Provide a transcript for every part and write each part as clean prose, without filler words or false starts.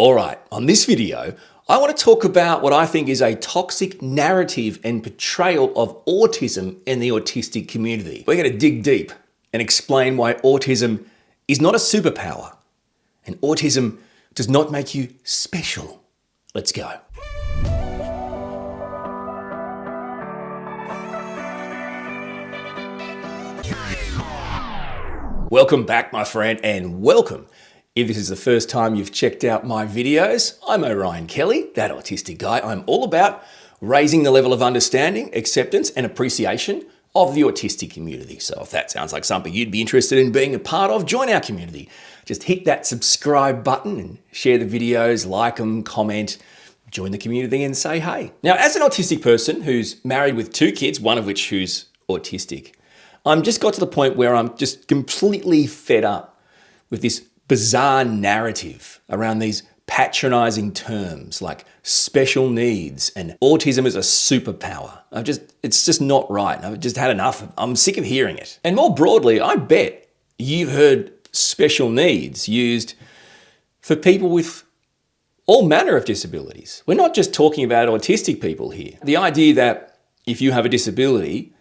All right, on this video, I want to talk about what I think is a toxic narrative and portrayal of autism in the autistic community. We're going to dig deep and explain why autism is not a superpower and autism does not make you special. Let's go. Welcome back, my friend, and welcome. If this is the first time you've checked out my videos, I'm Orion Kelly, that autistic guy. I'm all about raising the level of understanding, acceptance, and appreciation of the autistic community. So if that sounds like something you'd be interested in being a part of, join our community. Just hit that subscribe button and share the videos, like them, comment, join the community and say hey. Now, as an autistic person who's married with 2 kids, one of which who's autistic, I'm just got to the point where I'm just completely fed up with this bizarre narrative around these patronizing terms like special needs and autism is a superpower. It's just not right. I've just had enough. I'm sick of hearing it. And more broadly, I bet you've heard special needs used for people with all manner of disabilities. We're not just talking about autistic people here. The idea that if you have a disability,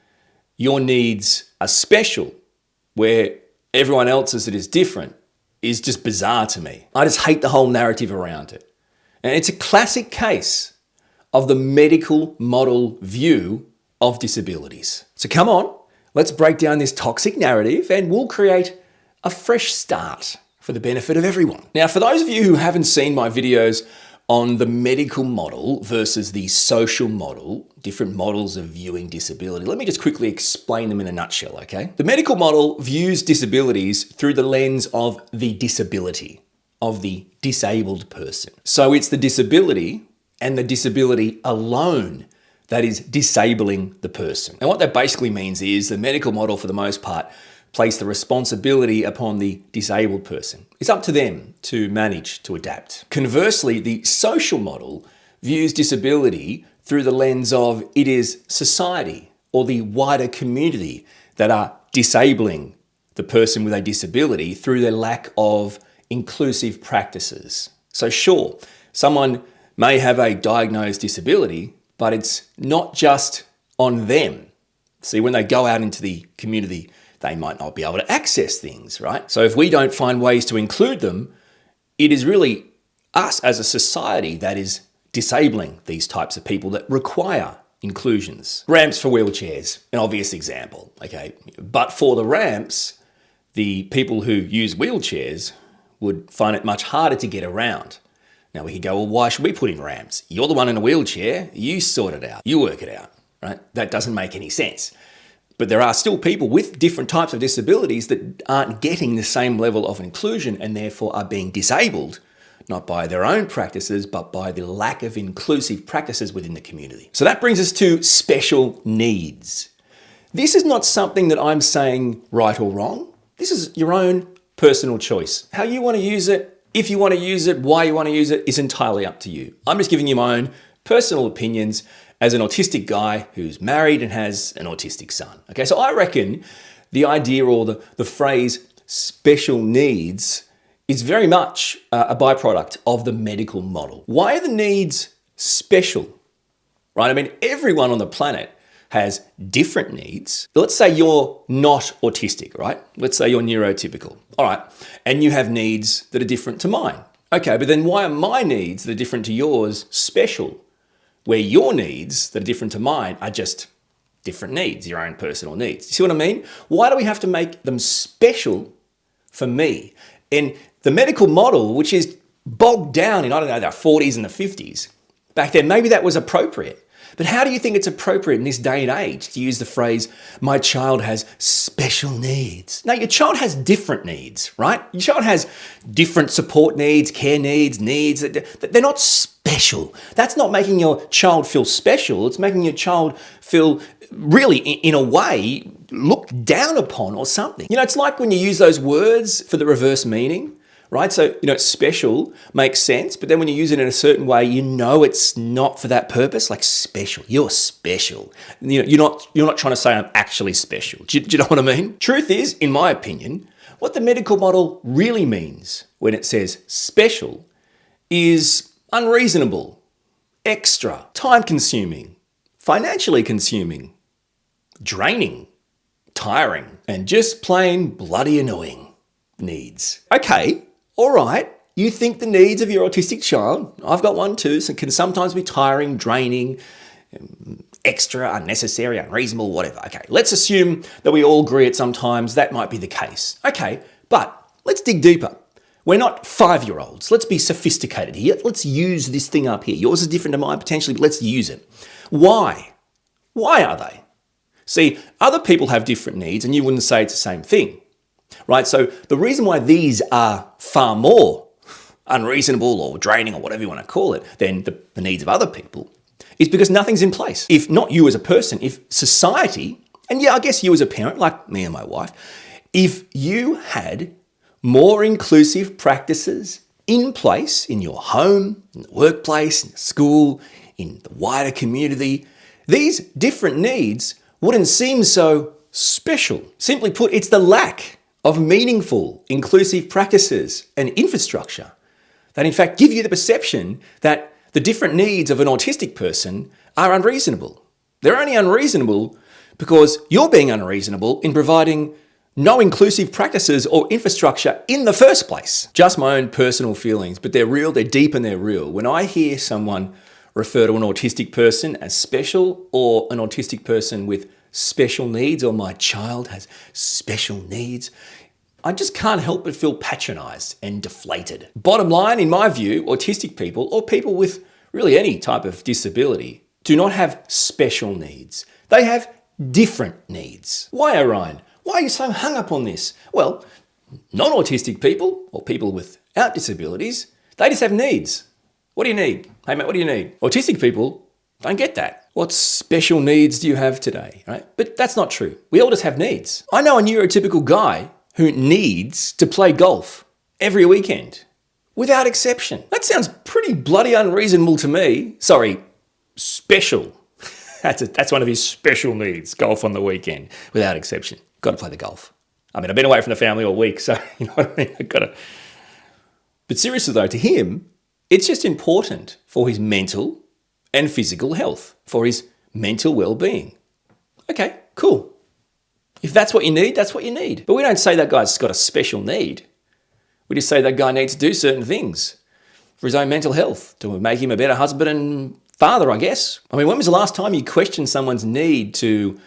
your needs are special, where everyone else's that is different, is just bizarre to me. I just hate the whole narrative around it. And it's a classic case of the medical model view of disabilities. So come on, let's break down this toxic narrative and we'll create a fresh start for the benefit of everyone. Now, for those of you who haven't seen my videos on the medical model versus the social model, different models of viewing disability, let me just quickly explain them in a nutshell, okay? The medical model views disabilities through the lens of the disability, of the disabled person. So it's the disability and the disability alone that is disabling the person. And what that basically means is the medical model, for the most part, place the responsibility upon the disabled person. It's up to them to manage, to adapt. Conversely, the social model views disability through the lens of it is society or the wider community that are disabling the person with a disability through their lack of inclusive practices. So sure, someone may have a diagnosed disability, but it's not just on them. See, when they go out into the community, they might not be able to access things, right? So if we don't find ways to include them, it is really us as a society that is disabling these types of people that require inclusions. Ramps for wheelchairs, an obvious example, okay? But for the ramps, the people who use wheelchairs would find it much harder to get around. Now we could go, well, why should we put in ramps? You're the one in a wheelchair, you sort it out, you work it out, right? That doesn't make any sense. But there are still people with different types of disabilities that aren't getting the same level of inclusion and therefore are being disabled, not by their own practices, but by the lack of inclusive practices within the community. So that brings us to special needs. This is not something that I'm saying right or wrong. This is your own personal choice. How you want to use it, if you want to use it, why you want to use it is entirely up to you. I'm just giving you my own personal opinions as an autistic guy who's married and has an autistic son. Okay, so I reckon the idea or the phrase special needs is very much a byproduct of the medical model. Why are the needs special? Right? I mean, everyone on the planet has different needs. Let's say you're not autistic, right? Let's say you're neurotypical. All right, and you have needs that are different to mine. Okay, but then why are my needs that are different to yours special? Where your needs that are different to mine are just different needs, your own personal needs. You see what I mean? Why do we have to make them special for me? In the medical model, which is bogged down in, I don't know, the 40s and the 50s, back then, maybe that was appropriate. But how do you think it's appropriate in this day and age to use the phrase, my child has special needs? No, your child has different needs, right? Your child has different support needs, care needs, they're not special. That's not making your child feel special. It's making your child feel really, in a way, looked down upon or something. You know, it's like when you use those words for the reverse meaning. Right? So, special makes sense, but then when you use it in a certain way, it's not for that purpose, like special. You're special. You're not trying to say I'm actually special. Do you know what I mean? Truth is, in my opinion, what the medical model really means when it says special is unreasonable, extra, time-consuming, financially consuming, draining, tiring, and just plain bloody annoying needs. Okay, all right. You think the needs of your autistic child, I've got one too, so can sometimes be tiring, draining, extra, unnecessary, unreasonable, whatever. Okay, let's assume that we all agree at sometimes that might be the case. Okay, but let's dig deeper. We're not 5-year-olds. Let's be sophisticated here. Let's use this thing up here. Yours is different to mine potentially, but let's use it. Why? Why are they? See, other people have different needs and you wouldn't say it's the same thing, right? So the reason why these are far more unreasonable or draining or whatever you want to call it than the needs of other people is because nothing's in place. If not you as a person, if society, and yeah, I guess you as a parent, like me and my wife, if you had more inclusive practices in place in your home, in the workplace, in the school, in the wider community, these different needs wouldn't seem so special. Simply put, it's the lack of meaningful, inclusive practices and infrastructure that in fact give you the perception that the different needs of an autistic person are unreasonable. They're only unreasonable because you're being unreasonable in providing no inclusive practices or infrastructure in the first place. Just my own personal feelings, but they're real, they're deep and they're real. When I hear someone refer to an autistic person as special or an autistic person with special needs or my child has special needs, I just can't help but feel patronized and deflated. Bottom line, in my view, autistic people or people with really any type of disability do not have special needs. They have different needs. Why, Orion? Why are you so hung up on this? Well, non-autistic people or people without disabilities, they just have needs. What do you need? Hey mate, what do you need? Autistic people don't get that. What special needs do you have today, right? But that's not true. We all just have needs. I know a neurotypical guy who needs to play golf every weekend, without exception. That sounds pretty bloody unreasonable to me. Sorry, special. That's one of his special needs, golf on the weekend, without exception. Got to play the golf. I mean, I've been away from the family all week, so you know what I mean? I've got to. But seriously though, to him, it's just important for his mental and physical health, for his mental well-being. Okay, cool. If that's what you need, that's what you need. But we don't say that guy's got a special need. We just say that guy needs to do certain things for his own mental health, to make him a better husband and father, I guess. I mean, when was the last time you questioned someone's need to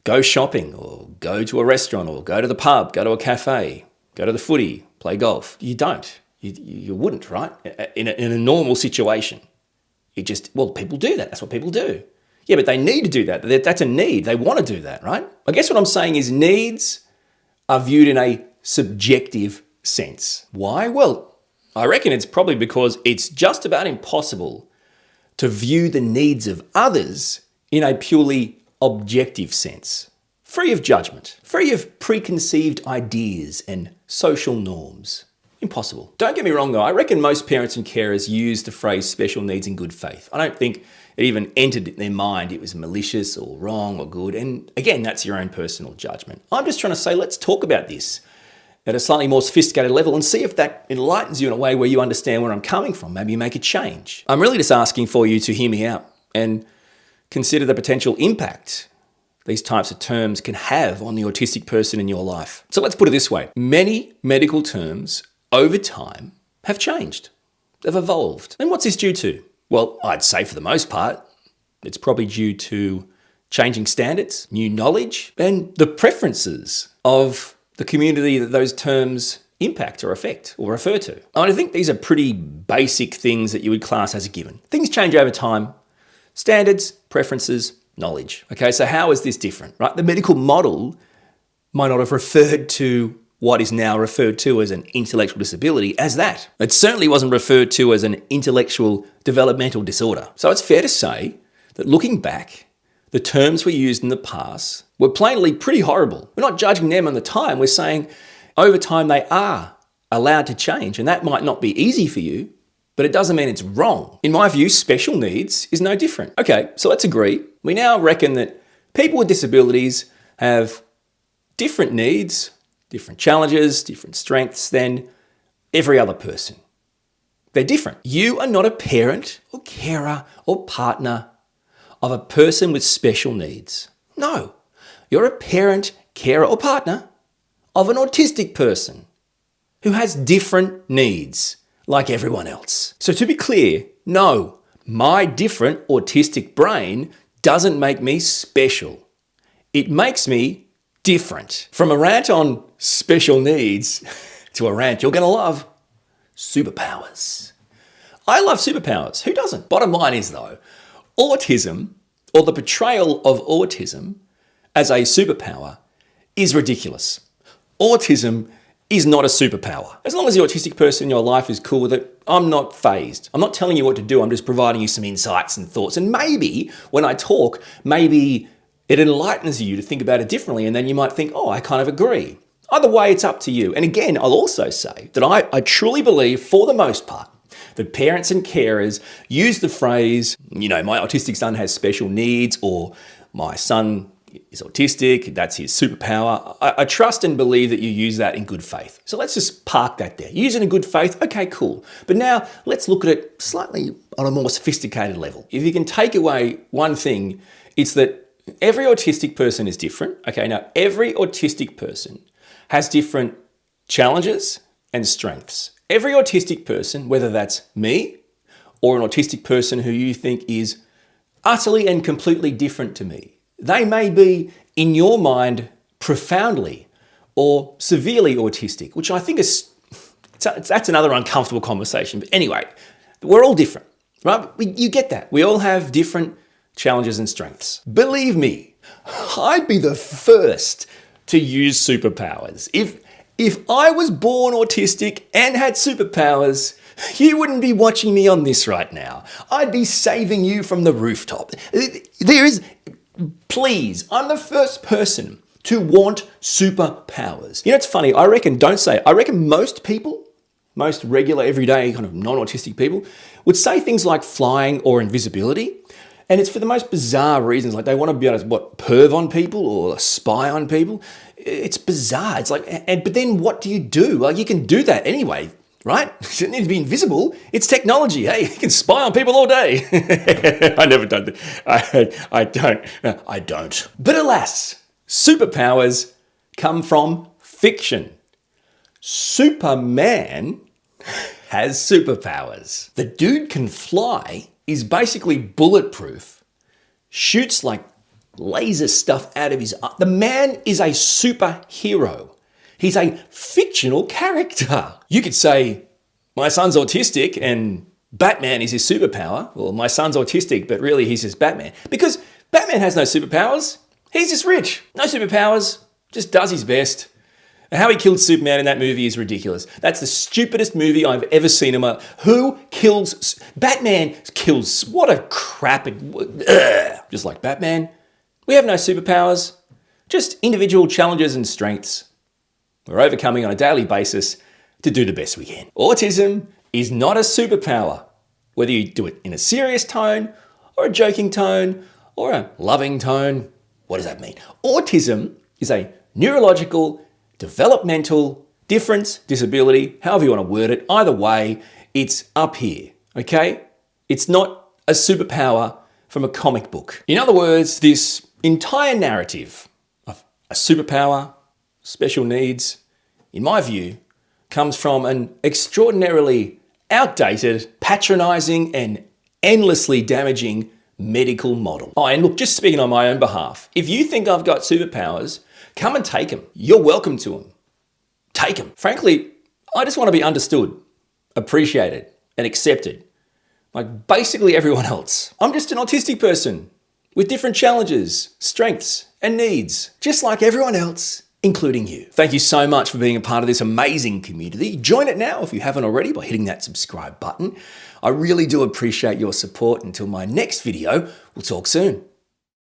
go shopping or go to a restaurant or go to the pub, go to a cafe, go to the footy, play golf? You don't. You wouldn't, right? In a normal situation. People do that. That's what people do. Yeah, but they need to do that. That's a need. They want to do that, right? I guess what I'm saying is needs are viewed in a subjective sense. Why? Well, I reckon it's probably because it's just about impossible to view the needs of others in a purely objective sense, free of judgment, free of preconceived ideas and social norms. Impossible. Don't get me wrong though, I reckon most parents and carers use the phrase special needs in good faith. I don't think it even entered in their mind it was malicious or wrong or good, and again, that's your own personal judgment. I'm just trying to say, let's talk about this at a slightly more sophisticated level and see if that enlightens you in a way where you understand where I'm coming from. Maybe you make a change. I'm really just asking for you to hear me out and consider the potential impact these types of terms can have on the autistic person in your life. So let's put it this way. Many medical terms over time have changed. They've evolved. And what's this due to? Well, I'd say for the most part, it's probably due to changing standards, new knowledge, and the preferences of the community that those terms impact or affect or refer to. I think these are pretty basic things that you would class as a given. Things change over time. Standards, preferences, knowledge. Okay, so how is this different, right? The medical model might not have referred to what is now referred to as an intellectual disability as that. It certainly wasn't referred to as an intellectual developmental disorder. So it's fair to say that looking back, the terms we used in the past were plainly pretty horrible. We're not judging them on the time. We're saying over time they are allowed to change, and that might not be easy for you, but it doesn't mean it's wrong. In my view, special needs is no different. Okay, so let's agree. We now reckon that people with disabilities have different needs, different challenges, different strengths than every other person. They're different. You are not a parent or carer or partner of a person with special needs. No, you're a parent, carer or partner of an autistic person who has different needs like everyone else. So to be clear, no, my different autistic brain doesn't make me special. It makes me different. From a rant on special needs to a rant you're going to love, superpowers. I love superpowers. Who doesn't? Bottom line is though, autism or the portrayal of autism as a superpower is ridiculous. Autism is not a superpower. As long as the autistic person in your life is cool with it, I'm not fazed. I'm not telling you what to do. I'm just providing you some insights and thoughts. And maybe when I talk, maybe it enlightens you to think about it differently. And then you might think, oh, I kind of agree. Either way, it's up to you. And again, I'll also say that I truly believe, for the most part, that parents and carers use the phrase, my autistic son has special needs, or my son is autistic, that's his superpower. I trust and believe that you use that in good faith. So let's just park that there. Use it in good faith, okay, cool. But now let's look at it slightly on a more sophisticated level. If you can take away one thing, it's that every autistic person is different. Okay, now every autistic person has different challenges and strengths. Every autistic person, whether that's me or an autistic person who you think is utterly and completely different to me, they may be, in your mind, profoundly or severely autistic, which I think that's another uncomfortable conversation. But anyway, we're all different, right? You get that. We all have different challenges and strengths. Believe me, I'd be the first to use superpowers. If I was born autistic and had superpowers, you wouldn't be watching me on this right now. I'd be saving you from the rooftop. Please, I'm the first person to want superpowers. It's funny, I reckon most people, most regular, everyday, kind of non-autistic people, would say things like flying or invisibility. And it's for the most bizarre reasons, like they want to be able to, perv on people or spy on people. It's bizarre. It's like, but then what do you do? Well, you can do that anyway, right? You don't need to be invisible. It's technology. Hey, you can spy on people all day. I never done that. I don't. But alas, superpowers come from fiction. Superman has superpowers. The dude can fly, is basically bulletproof, shoots like laser stuff out of his eye. The man is a superhero. He's a fictional character. You could say, my son's autistic and Batman is his superpower. Well, my son's autistic, but really he's just Batman. Because Batman has no superpowers. He's just rich. No superpowers. Just does his best. And how he killed Superman in that movie is ridiculous. That's the stupidest movie I've ever seen in my life. Who kills... Batman kills... What a crap... Just like Batman. We have no superpowers. Just individual challenges and strengths we're overcoming on a daily basis to do the best we can. Autism is not a superpower. Whether you do it in a serious tone or a joking tone or a loving tone, what does that mean? Autism is a neurological, developmental difference, disability, however you want to word it. Either way, it's up here, okay? It's not a superpower from a comic book. In other words, this entire narrative of a superpower, special needs, in my view, comes from an extraordinarily outdated, patronizing, and endlessly damaging medical model. Oh, and look, just speaking on my own behalf, if you think I've got superpowers, come and take them. You're welcome to them. Take them. Frankly, I just want to be understood, appreciated, and accepted, like basically everyone else. I'm just an autistic person with different challenges, strengths, and needs, just like everyone else, including you. Thank you so much for being a part of this amazing community. Join it now if you haven't already by hitting that subscribe button. I really do appreciate your support. Until my next video, we'll talk soon.